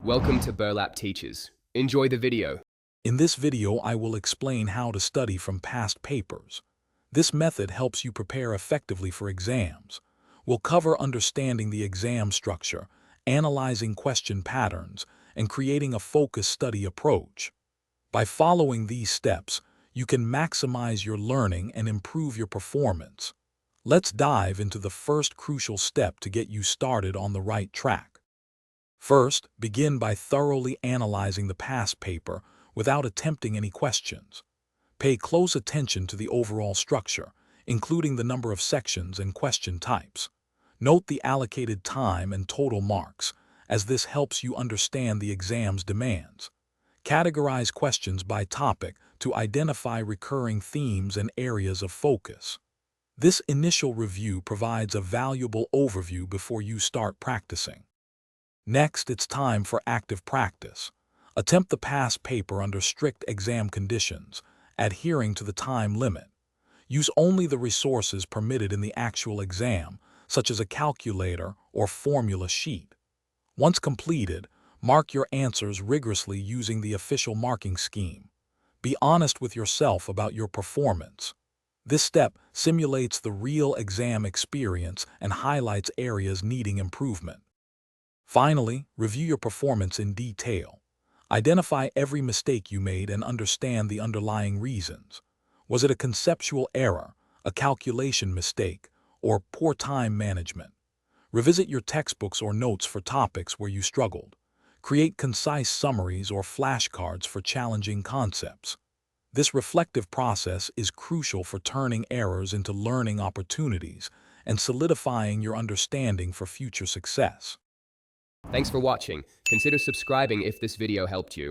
Welcome to Burlap Teachers. Enjoy the video. In this video, I will explain how to study from past papers. This method helps you prepare effectively for exams. We'll cover understanding the exam structure, analyzing question patterns, and creating a focused study approach. By following these steps, you can maximize your learning and improve your performance. Let's dive into the first crucial step to get you started on the right track. First, begin by thoroughly analyzing the past paper without attempting any questions. Pay close attention to the overall structure, including the number of sections and question types. Note the allocated time and total marks, as this helps you understand the exam's demands. Categorize questions by topic to identify recurring themes and areas of focus. This initial review provides a valuable overview before you start practicing. Next, it's time for active practice. Attempt the past paper under strict exam conditions, adhering to the time limit. Use only the resources permitted in the actual exam, such as a calculator or formula sheet. Once completed, mark your answers rigorously using the official marking scheme. Be honest with yourself about your performance. This step simulates the real exam experience and highlights areas needing improvement. Finally, review your performance in detail. Identify every mistake you made and understand the underlying reasons. Was it a conceptual error, a calculation mistake, or poor time management? Revisit your textbooks or notes for topics where you struggled. Create concise summaries or flashcards for challenging concepts. This reflective process is crucial for turning errors into learning opportunities and solidifying your understanding for future success. Thanks for watching. Consider subscribing if this video helped you.